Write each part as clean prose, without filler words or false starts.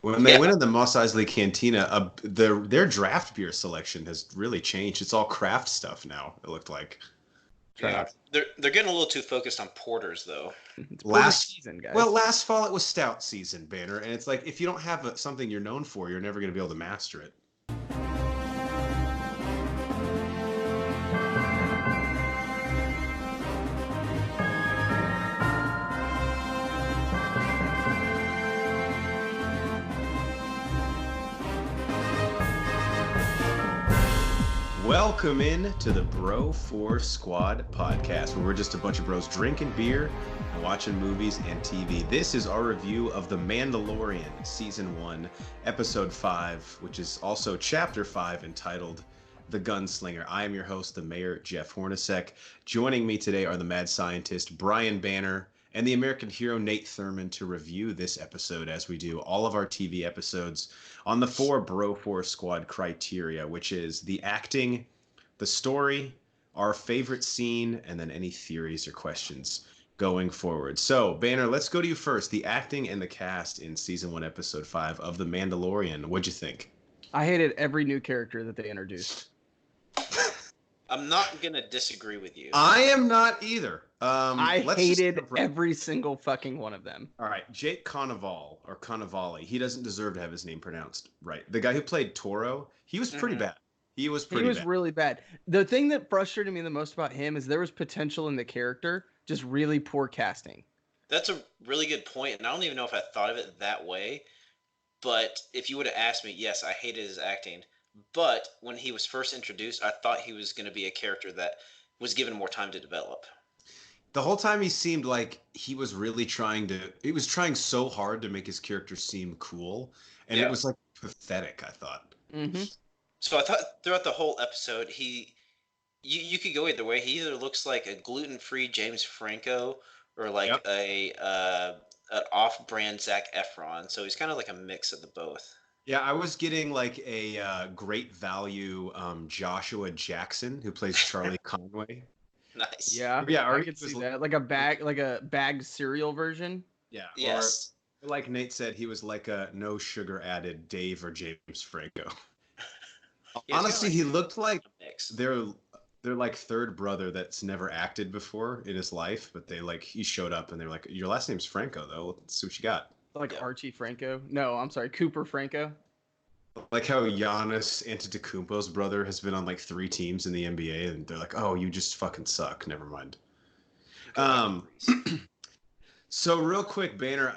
When they went in the Mos Eisley Cantina, their draft beer selection has really changed. It's all craft stuff now. It looked like Yeah, Facts. they're getting a little too focused on porters though. It's porter last season, guys. well last fall it was stout season, Banner, and it's like if you don't have something you're known for, you're never going to be able to master it. Welcome in to the Bro 4 Squad podcast, where we're just a bunch of bros drinking beer and watching movies and TV. This is our review of The Mandalorian, Season 1, Episode 5, which is also Chapter 5, entitled The Gunslinger. I am your host, the Mayor, Jeff Hornacek. Joining me today are the mad scientist, Brian Banner, and the American hero, Nate Thurman, to review this episode as we do all of our TV episodes on the 4 Bro 4 Squad criteria, which is the acting, the story, our favorite scene, and then any theories or questions going forward. So, Banner, let's go to you first. The acting and the cast in Season 1, Episode 5 of The Mandalorian. What'd you think? I hated every new character that they introduced. I'm not gonna disagree with you. I am not either. I let's hated just- every single fucking one of them. All right, Jake Cannavale, or Cannavale, he doesn't deserve to have his name pronounced right. The guy who played Toro, he was pretty bad. He was bad. Really bad. The thing that frustrated me the most about him is there was potential in the character, just really poor casting. That's a really good point, and I don't even know if I thought of it that way. But if you would have asked me, yes, I hated his acting. But when he was first introduced, I thought he was going to be a character that was given more time to develop. The whole time he seemed like he was really he was trying so hard to make his character seem cool, and it was like pathetic, I thought. Mm-hmm. So I thought throughout the whole episode, you could go either way. He either looks like a gluten-free James Franco or like an off-brand Zac Efron. So he's kind of like a mix of the both. Yeah, I was getting like a great value Joshua Jackson, who plays Charlie Conway. Nice. Yeah, I could see that. Like a bagged cereal version. Yeah. Yes. Or, like Nate said, he was like a no sugar added Dave or James Franco. Yeah, honestly, he looked like a mix. they're like third brother that's never acted before in his life, but he showed up and they're like, your last name's Franco though. Let's see what you got. Like Archie Franco. No, I'm sorry, Cooper Franco. Like how Giannis Antetokounmpo's brother has been on like 3 teams in the NBA, and they're like, "Oh, you just fucking suck." Never mind. So real quick, Banner.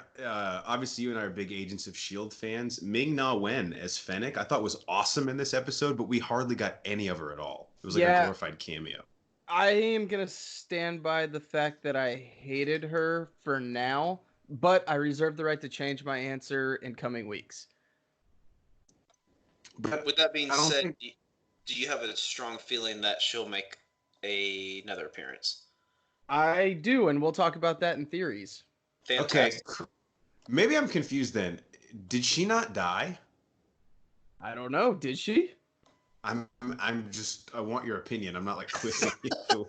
Obviously, you and I are big Agents of S.H.I.E.L.D. fans. Ming-Na Wen as Fennec, I thought was awesome in this episode, but we hardly got any of her at all. It was like a glorified cameo. I am gonna stand by the fact that I hated her for now, but I reserve the right to change my answer in coming weeks. But with that being said, do you have a strong feeling that she'll make another appearance? I do, and we'll talk about that in theories. Fantastic. Okay, maybe I'm confused then. Did she not die? I don't know. Did she? I want your opinion. I'm not like quizzing you.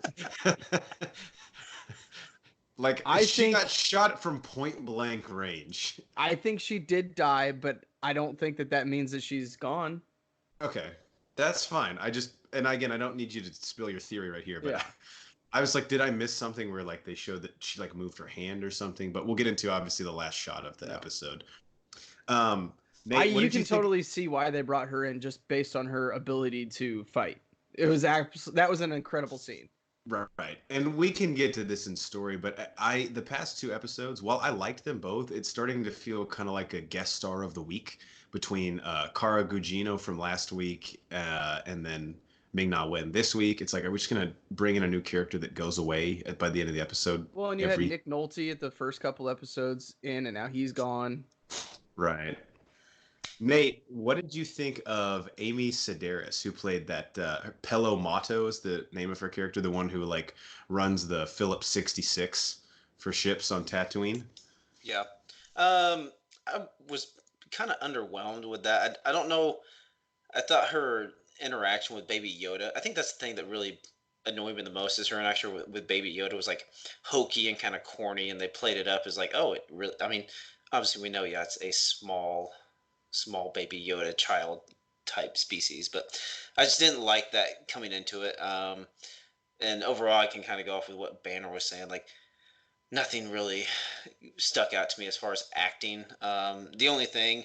Like, she got shot from point blank range. I think she did die, but I don't think that means that she's gone. Okay, that's fine. And again, I don't need you to spill your theory right here, but I was like, did I miss something where like they showed that she like moved her hand or something? But we'll get into obviously the last shot of the episode. Nate, you can totally see why they brought her in just based on her ability to fight. That was an incredible scene. Right. And we can get to this in story, but the past 2 episodes, while I liked them both, it's starting to feel kind of like a guest star of the week between Cara Gugino from last week and then Ming-Na Wen this week. It's like, are we just going to bring in a new character that goes away by the end of the episode? Well, and you had Nick Nolte at the first couple episodes in, and now he's gone. Right. Nate, what did you think of Amy Sedaris, who played that Pelo Motto is the name of her character, the one who like runs the Phillips 66 for ships on Tatooine? Yeah. I was kind of underwhelmed with that. I don't know. I thought her interaction with Baby Yoda, I think that's the thing that really annoyed me the most, is her interaction with Baby Yoda was like hokey and kind of corny, and they played it up as like, oh, it really, I mean, obviously we know, it's a small small baby Yoda child type species, but I just didn't like that coming into it. And overall, I can kind of go off with what Banner was saying. Like nothing really stuck out to me as far as acting. The only thing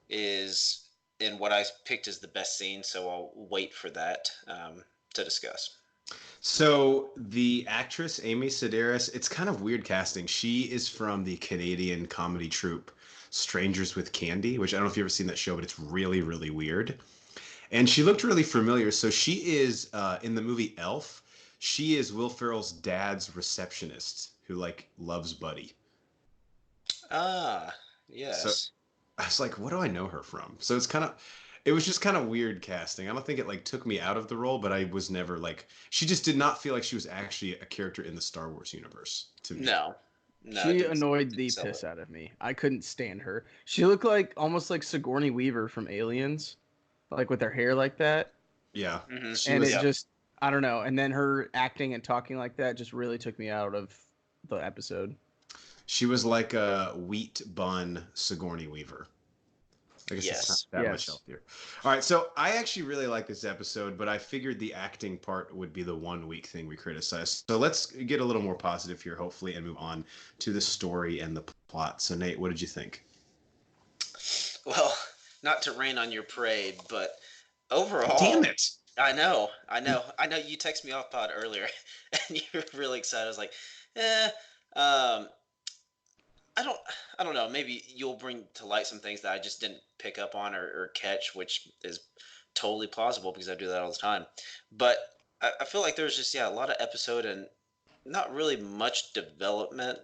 is in what I picked as the best scene, so I'll wait for that to discuss. So the actress Amy Sedaris, it's kind of weird casting. She is from the Canadian comedy troupe Strangers with Candy, which I don't know if you've ever seen that show, but it's really, really weird. And she looked really familiar. So she is in the movie Elf. She is Will Ferrell's dad's receptionist who like loves Buddy. Ah, So yes. I was like, what do I know her from? So it was just kind of weird casting. I don't think it like took me out of the role, but I was never like, she just did not feel like she was actually a character in the Star Wars universe to me. No, no, it She didn't, annoyed didn't the sell piss it. out of me. I couldn't stand her. She looked like almost like Sigourney Weaver from Aliens, like with her hair like that. Yeah, Hmm. she And was. it Yeah. just, I don't know. And then her acting and talking like that just really took me out of the episode. She was like a wheat bun Sigourney Weaver. I guess it's not Yes. that much Yes. healthier. All right, so I actually really like this episode, but I figured the acting part would be the one weak thing we criticized. So let's get a little more positive here, hopefully, and move on to the story and the plot. So Nate, what did you think? Well, not to rain on your parade, but overall, Damn it! I know. You texted me off pod earlier, and you were really excited. I was like, eh. Um, I don't, I don't know. Maybe you'll bring to light some things that I just didn't pick up on or catch, which is totally plausible because I do that all the time. But I feel like there's just a lot of episode and not really much development.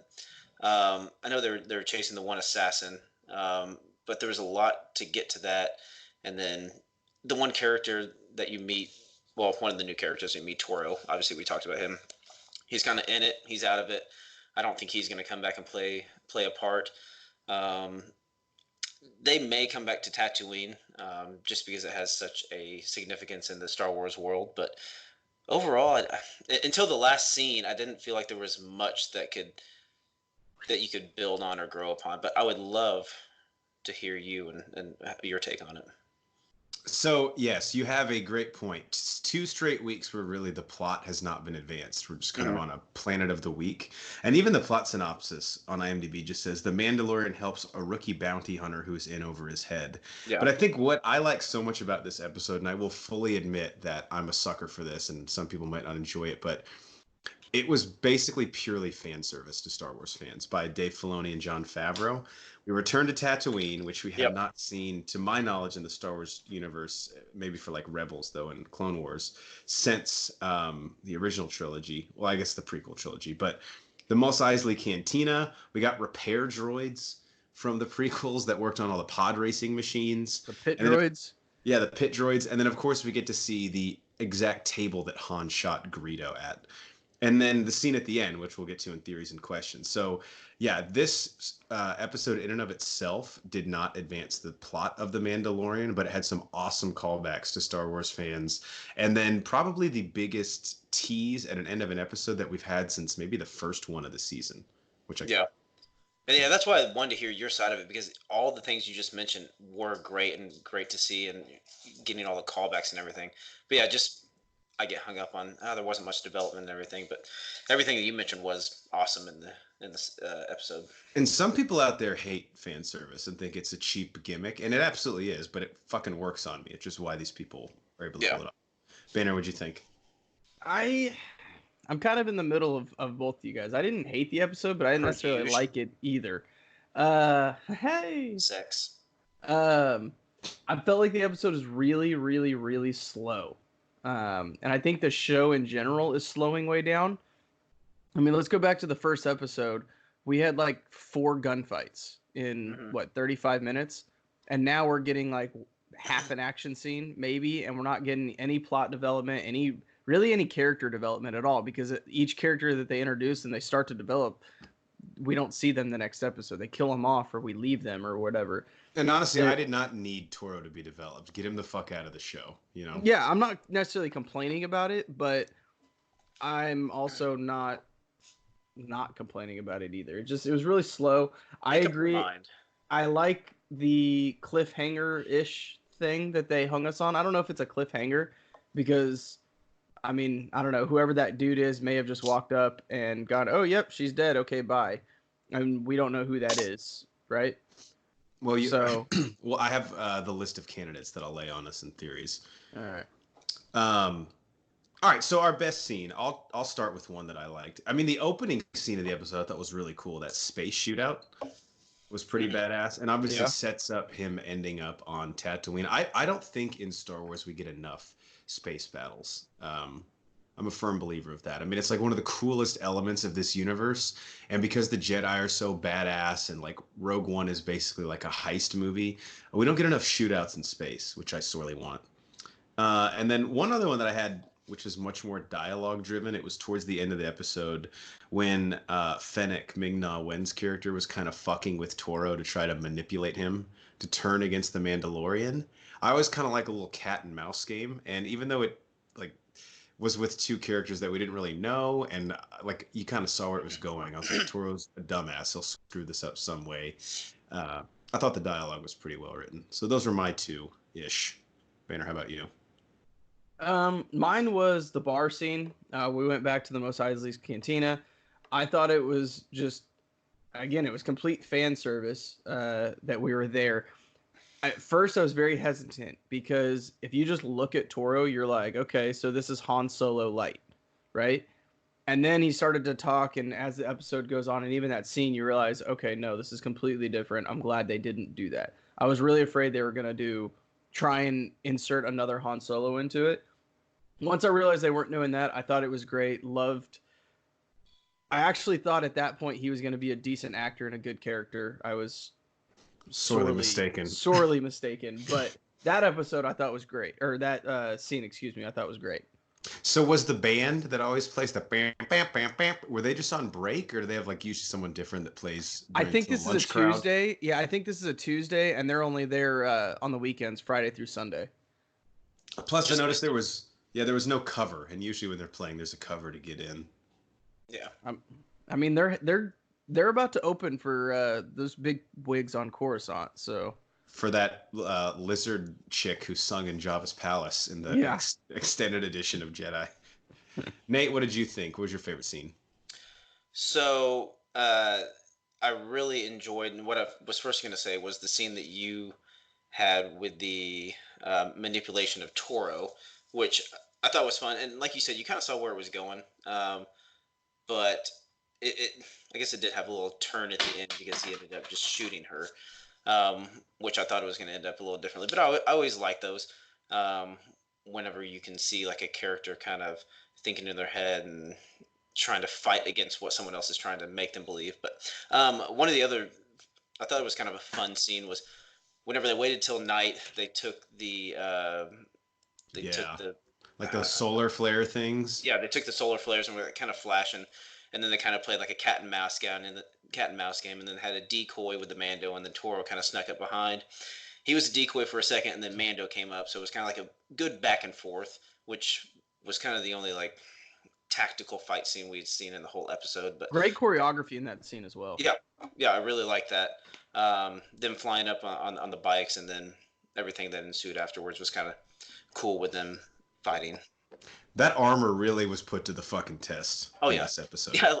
I know they're chasing the one assassin, but there was a lot to get to that, and then the one character that you meet, well, one of the new characters you meet, Toro. Obviously, we talked about him. He's kind of in it. He's out of it. I don't think he's going to come back and play a part. Um, they may come back to Tatooine just because it has such a significance in the Star Wars world. But overall, until the last scene, I didn't feel like there was much that you could build on or grow upon. But I would love to hear you and your take on it. So yes, you have a great point. Two straight weeks where really the plot has not been advanced. We're just kind of Hmm. on a planet of the week. And even the plot synopsis on IMDb just says the Mandalorian helps a rookie bounty hunter who's in over his head. Yeah. But I think what I like so much about this episode, and I will fully admit that I'm a sucker for this, and some people might not enjoy it, but it was basically purely fan service to Star Wars fans by Dave Filoni and Jon Favreau. We returned to Tatooine, which we had Yep. not seen, to my knowledge, in the Star Wars universe, maybe for like Rebels, though, and Clone Wars, since the original trilogy. Well, I guess the prequel trilogy. But the Mos Eisley Cantina, we got repair droids from the prequels that worked on all the pod racing machines. The pit And then, droids. yeah, the pit droids. And then, of course, we get to see the exact table that Han shot Greedo at. And then the scene at the end, which we'll get to in theories and questions. So, yeah, this episode in and of itself did not advance the plot of The Mandalorian, but it had some awesome callbacks to Star Wars fans. And then probably the biggest tease at an end of an episode that we've had since maybe the first one of the season, which I Yeah. And yeah, that's why I wanted to hear your side of it because all the things you just mentioned were great and great to see and getting all the callbacks and everything. But yeah, just I get hung up on there wasn't much development and everything, but everything that you mentioned was awesome in this episode. And some people out there hate fan service and think it's a cheap gimmick, and it absolutely is, but it fucking works on me. It's just why these people are able to Yeah. pull it off. Banner, what'd you think? I'm kind of in the middle of both of you guys. I didn't hate the episode, but I didn't Per necessarily usual. like it either. Hey. Sex. Um, I felt like the episode is really, really, really slow. And I think the show in general is slowing way down. I mean, let's go back to the first episode. We had like 4 gunfights in Mhm. 35 minutes, and now we're getting like half an action scene maybe, and we're not getting any plot development, any character development at all, because each character that they introduce and they start to develop, we don't see them the next episode. They kill them off or we leave them or whatever. And honestly, There- I did not need Toro to be developed. Get him the fuck out of the show, you know? Yeah, I'm not necessarily complaining about it, but I'm also not complaining about it either. It was really slow. I Make up your agree. mind. I like the cliffhanger-ish thing that they hung us on. I don't know if it's a cliffhanger because, I mean, I don't know. Whoever that dude is may have just walked up and gone, oh, yep, she's dead. Okay, bye. And we don't know who that is, right? Well, So, well, I have the list of candidates that I'll lay on us in theories. all right. All right, so our best scene. I'll start with one that I liked. I mean, the opening scene of the episode I thought was really cool. That space shootout was pretty badass, and obviously Yeah. sets up him ending up on Tatooine. I don't think in Star Wars we get enough space battles. I'm a firm believer of that. I mean, it's like one of the coolest elements of this universe, and because the Jedi are so badass, and like Rogue One is basically like a heist movie, we don't get enough shootouts in space, which I sorely want. And then one other one that I had, which was much more dialogue driven. It was towards the end of the episode when Fennec, Ming-Na Wen's character, was kind of fucking with Toro to try to manipulate him to turn against the Mandalorian. I always kind of like a little cat and mouse game, and even though it like was with two characters that we didn't really know, and like you kind of saw where it was going, I was like, Toro's a dumbass. He'll screw this up some way. I thought the dialogue was pretty well written. So those were my two ish. Banner, how about you? Mine was the bar scene. We went back to the Mos Eisley Cantina. I thought it was just, again, it was complete fan service that we were there. At first, I was very hesitant because if you just look at Toro, you're like, okay, so this is Han Solo light, right? And then he started to talk, and as the episode goes on, and even that scene, you realize, okay, no, this is completely different. I'm glad they didn't do that. I was really afraid they were going to try and insert another Han Solo into it. Once I realized they weren't doing that, I thought it was great. I actually thought at that point he was going to be a decent actor and a good character. I was Sorely mistaken. Sorely mistaken. But that episode I thought was great. Or that scene, excuse me, I thought was great. So was the band that always plays the bam, bam, bam, bam, were they just on break, or do they have like usually someone different that plays? I think the this is a lunch crowd? Tuesday. Yeah, I think this is a Tuesday, and they're only there on the weekends, Friday through Sunday. Plus, I noticed there was no cover, and usually when they're playing, there's a cover to get in. Yeah. I mean, they're about to open for those big wigs on Coruscant, so. For that lizard chick who sung in Jabba's palace in the extended edition of Jedi. Nate, what did you think? What was your favorite scene? So I really enjoyed, and what I was first going to say was the scene that you had with the manipulation of Toro, which I thought was fun. And like you said, you kind of saw where it was going. But I guess it did have a little turn at the end because he ended up just shooting her, which I thought it was going to end up a little differently. But I always like those whenever you can see like a character kind of thinking in their head and trying to fight against what someone else is trying to make them believe. But one of the other, I thought it was kind of a fun scene was whenever they waited till night, they took the like those solar flare things. Yeah, they took the solar flares and were kind of flashing, and then they kind of played like a cat and mouse game and then had a decoy with the Mando, and then Toro kind of snuck up behind. He was a decoy for a second, and then Mando came up, so it was kind of like a good back and forth, which was kind of the only like tactical fight scene we'd seen in the whole episode. But great choreography in that scene as well. Yeah, I really like that. Them flying up on the bikes, and then everything that ensued afterwards was kind of cool with them fighting. That armor really was put to the fucking test. Oh yeah, this episode. Yeah,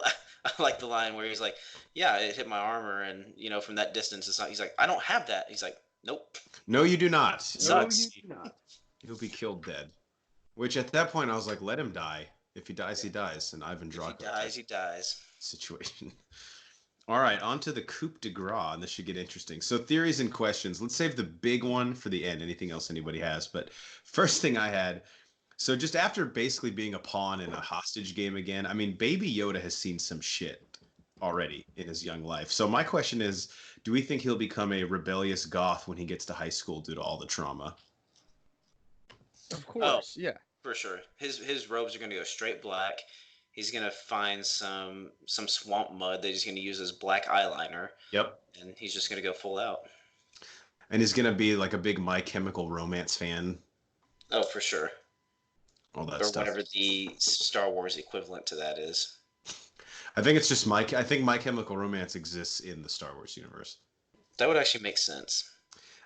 I like the line where he's like, "Yeah, it hit my armor," and from that distance, it's not. He's like, "I don't have that." He's like, "Nope." No, you do not. Sucks. No, you do not. He'll be killed dead. Which at that point I was like, let him die. If he dies, he dies. And Ivan Drago. If he dies, he dies. Situation. All right, on to the coup de grace, and this should get interesting. So theories and questions. Let's save the big one for the end. Anything else anybody has? But first thing I had. So just after basically being a pawn in a hostage game again, I mean, Baby Yoda has seen some shit already in his young life. So my question is, do we think he'll become a rebellious goth when he gets to high school due to all the trauma? Of course, yeah. For sure. His robes are going to go straight black. He's going to find some swamp mud that he's going to use as black eyeliner. Yep. And he's just going to go full out. And he's going to be like a big My Chemical Romance fan. Oh, for sure. All that or stuff. Whatever the Star Wars equivalent to that is. I think it's just I think My Chemical Romance exists in the Star Wars universe. That would actually make sense.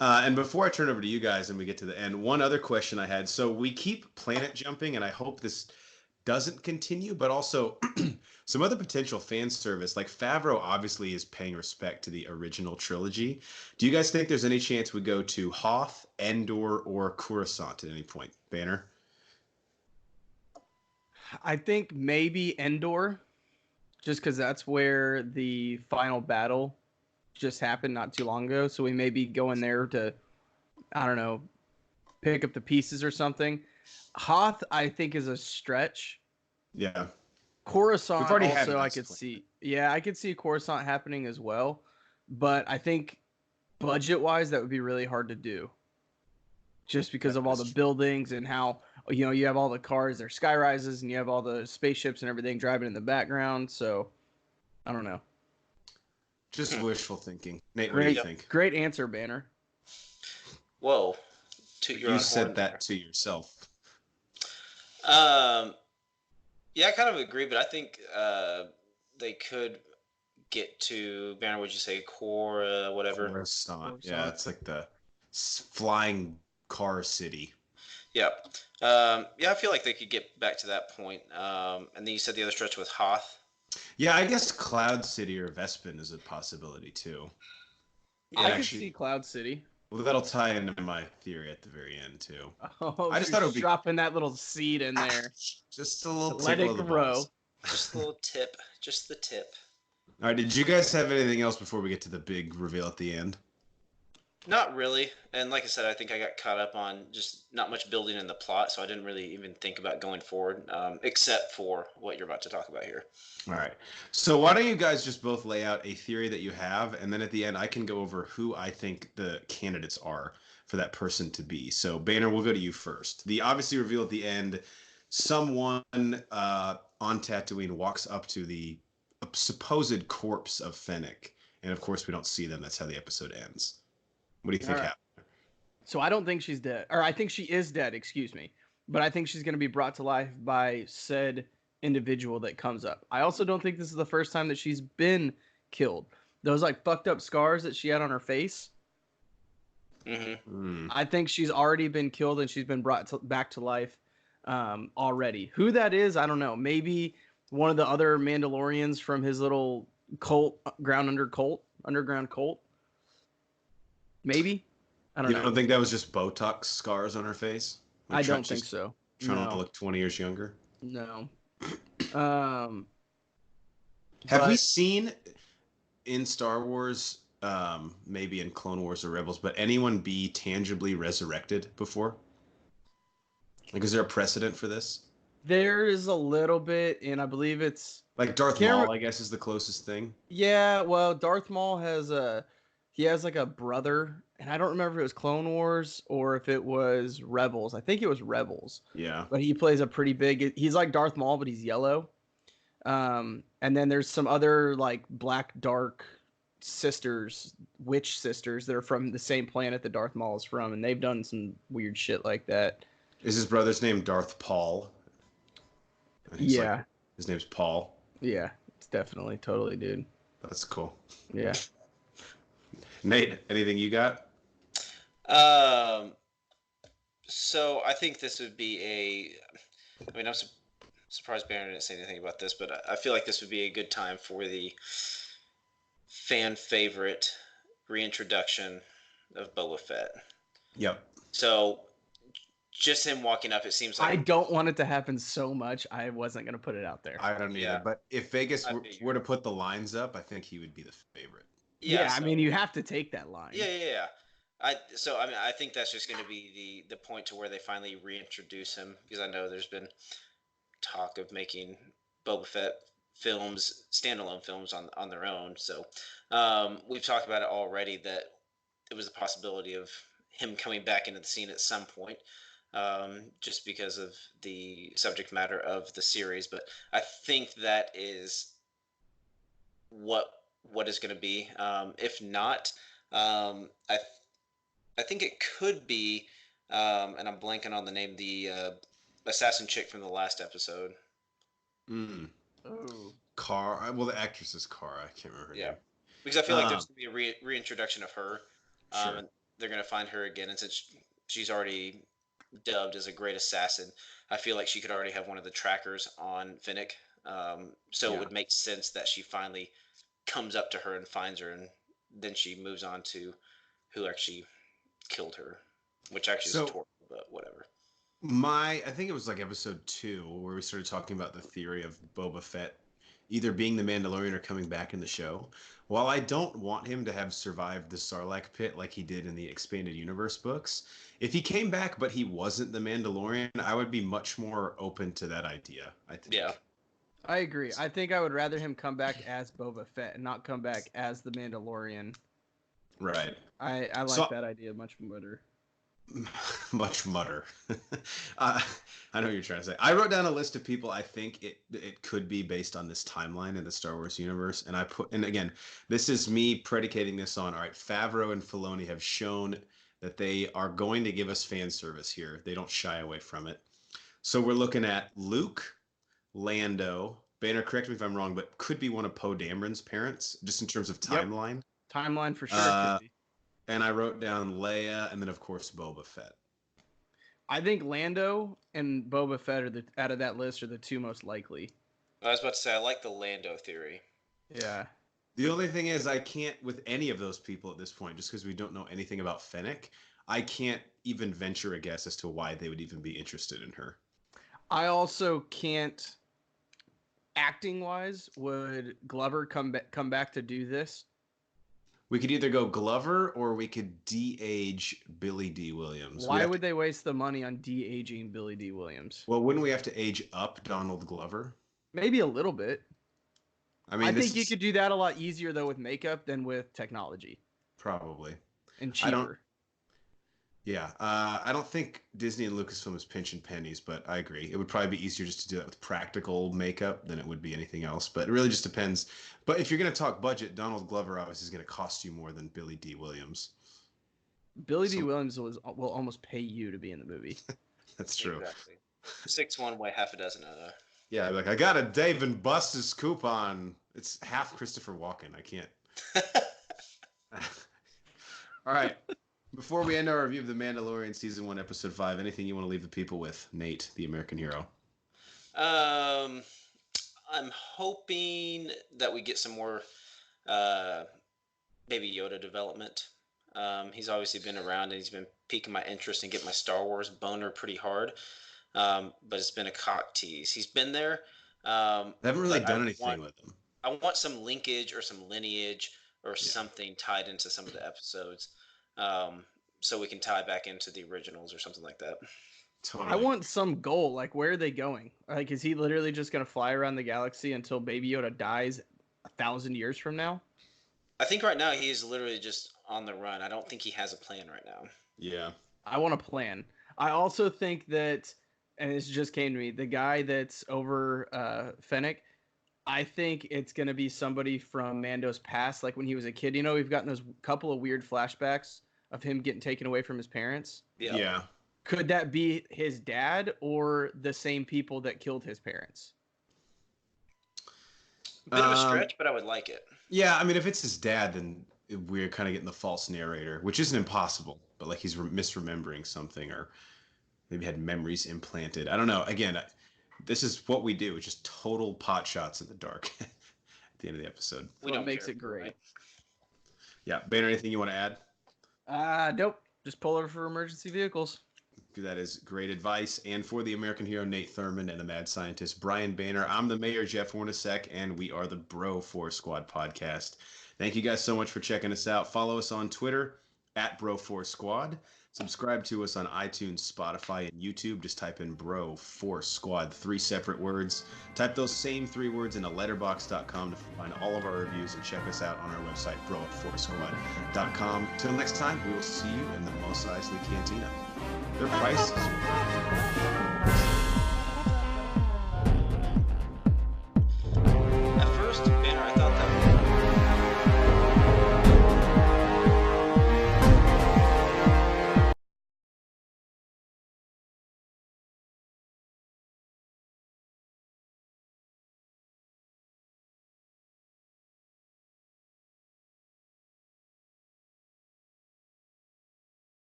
And before I turn over to you guys and we get to the end, one other question I had. So we keep planet jumping, and I hope this doesn't continue, but also some other potential fan service. Like Favreau obviously is paying respect to the original trilogy. Do you guys think there's any chance we go to Hoth, Endor, or Coruscant at any point? Banner? I think maybe Endor, just because that's where the final battle just happened not too long ago. So we may be going there to, I don't know, pick up the pieces or something. Hoth, I think, is a stretch. Yeah. Coruscant We've already had also I this could plan. see. Yeah, I could see Coruscant happening as well. But I think budget-wise, that would be really hard to do. Just because of all the buildings and how, you have all the cars, they're sky rises, and you have all the spaceships and everything driving in the background. So, I don't know. Just wishful thinking. Nate, what do you think? Great answer, Banner. Whoa. You said that to yourself. Yeah, I kind of agree, but I think they could get to, Banner, would you say, whatever? Coruscant. Yeah, it's like the flying car city. Yeah. Yeah, I feel like they could get back to that point. And then you said the other stretch with Hoth. Yeah, I guess Cloud City or Vespin is a possibility too. Yeah, I could see Cloud City. Well, that'll tie into my theory at the very end too. Oh, I just thought it would be dropping that little seed in there. Just a little Let it tickle of the grow. balls. Just a little tip. Just the tip. All right, did you guys have anything else before we get to the big reveal at the end? Not really. And like I said, I think I got caught up on just not much building in the plot, so I didn't really even think about going forward, except for what you're about to talk about here. All right. So why don't you guys just both lay out a theory that you have, and then at the end I can go over who I think the candidates are for that person to be. So Banner, we'll go to you first. The obviously reveal at the end, someone on Tatooine walks up to the supposed corpse of Fennec, and of course we don't see them. That's how the episode ends. What do you think happened? So I don't think she's dead. Or I think she is dead, excuse me. But I think she's going to be brought to life by said individual that comes up. I also don't think this is the first time that she's been killed. Those like fucked up scars that she had on her face. Mm-hmm. I think she's already been killed and she's been brought back to life already. Who that is, I don't know. Maybe one of the other Mandalorians from his little cult, underground cult. Maybe. I don't know. You don't think that was just Botox scars on her face? Like I don't think so. Trying to look 20 years younger? No. Have we seen in Star Wars, maybe in Clone Wars or Rebels, but anyone be tangibly resurrected before? Like, is there a precedent for this? There is a little bit, and I believe it's like Darth Maul, I guess, is the closest thing. Yeah, well, Darth Maul has like a brother, and I don't remember if it was Clone Wars or if it was Rebels. I think it was Rebels. Yeah. But he plays a pretty big. He's like Darth Maul, but he's yellow. And then there's some other like black dark sisters, witch sisters that are from the same planet that Darth Maul is from, and they've done some weird shit like that. Is his brother's name Darth Paul? Yeah. Like, his name's Paul. Yeah, it's definitely totally, dude. That's cool. Yeah. Nate, anything you got? So I think this would be I'm surprised Baron didn't say anything about this, but I feel like this would be a good time for the fan favorite reintroduction of Boba Fett. Yep. So just him walking up, it seems like... I don't want it to happen so much. I wasn't going to put it out there. I don't either. Yeah. But if Vegas were to put the lines up, I think he would be the favorite. Yeah, so, I mean, you have to take that line. Yeah. I think that's just going to be the point to where they finally reintroduce him, because I know there's been talk of making Boba Fett films, standalone films on their own. So we've talked about it already, that it was a possibility of him coming back into the scene at some point, just because of the subject matter of the series. But I think that is what is going to be. If not, I think it could be, and I'm blanking on the name, the assassin chick from the last episode. Cara. Well, the actress is Cara. I can't remember her name. Because I feel like there's going to be a reintroduction of her. Sure. they're gonna find her again, and since she's already dubbed as a great assassin, I feel like she could already have one of the trackers on Finnick. So it would make sense that she finally comes up to her and finds her, and then she moves on to who actually killed her, which actually is Torque, but whatever. I think it was like episode 2 where we started talking about the theory of Boba Fett either being the Mandalorian or coming back in the show. While I don't want him to have survived the Sarlacc pit like he did in the expanded universe books, if he came back but he wasn't the Mandalorian, I would be much more open to that idea, I think. Yeah. I agree. I think I would rather him come back as Boba Fett and not come back as the Mandalorian. Right. I like that idea much better. Much mutter. I know what you're trying to say. I wrote down a list of people I think it could be based on this timeline in the Star Wars universe, and again, this is me predicating this on, all right, Favreau and Filoni have shown that they are going to give us fan service here. They don't shy away from it. So we're looking at Luke, Lando, Banner, correct me if I'm wrong, but could be one of Poe Dameron's parents, just in terms of timeline. Yep. Timeline for sure could be. And I wrote down Leia, and then of course Boba Fett. I think Lando and Boba Fett are out of that list are the two most likely. I was about to say I like the Lando theory. Yeah. The only thing is I can't with any of those people at this point, just because we don't know anything about Fennec. I can't even venture a guess as to why they would even be interested in her. I also can't. Acting wise, would Glover come back to do this? We could either go Glover or we could de-age Billy D. Williams. Why would they waste the money on de-aging Billy D. Williams? Well, wouldn't we have to age up Donald Glover? Maybe a little bit. I think you could do that a lot easier though with makeup than with technology. Probably. And cheaper. I don't think Disney and Lucasfilm is pinching pennies, but I agree. It would probably be easier just to do that with practical makeup than it would be anything else. But it really just depends. But if you're going to talk budget, Donald Glover obviously is going to cost you more than Billy D. Williams. Billy D. Williams will almost pay you to be in the movie. That's true. Exactly. 6'1", weigh half a dozen other. Yeah, like I got a Dave and Buster's coupon. It's half Christopher Walken. I can't. All right. Before we end our review of The Mandalorian Season 1, Episode 5, anything you want to leave the people with, Nate, the American hero? I'm hoping that we get some more Baby Yoda development. He's obviously been around, and he's been piquing my interest and getting my Star Wars boner pretty hard. But it's been a cock tease. He's been there. They haven't really done anything with him. I want some linkage or some lineage or something tied into some of the episodes. So we can tie back into the originals or something like that. Totally. I want some goal. Like, where are they going? Like, is he literally just going to fly around the galaxy until Baby Yoda dies 1,000 years from now? I think right now he is literally just on the run. I don't think he has a plan right now. Yeah. I want a plan. I also think that, and this just came to me, the guy that's over Fennec, I think it's going to be somebody from Mando's past, like when he was a kid. You know, we've gotten those couple of weird flashbacks of him getting taken away from his parents. Yeah. Could that be his dad or the same people that killed his parents? Bit of a stretch, but I would like it. Yeah, I mean, if it's his dad, then we're kind of getting the false narrator, which isn't impossible, but like he's misremembering something or maybe had memories implanted. I don't know. Again, this is what we do. It's just total pot shots in the dark at the end of the episode. What makes it great. Right? Yeah. Banner, anything you want to add? Nope. Just pull over for emergency vehicles. That is great advice. And for the American hero, Nate Thurman, and the mad scientist, Brian Banner, I'm the mayor, Jeff Hornacek, and we are the Bro Force Squad podcast. Thank you guys so much for checking us out. Follow us on Twitter at Bro Force Squad. Subscribe to us on iTunes, Spotify, and YouTube. Just type in Bro Force Squad, 3 separate words. Type those same 3 words into letterbox.com to find all of our reviews and check us out on our website, broforcesquad.com. Till next time, we will see you in the Mos Eisley Cantina. Their prices.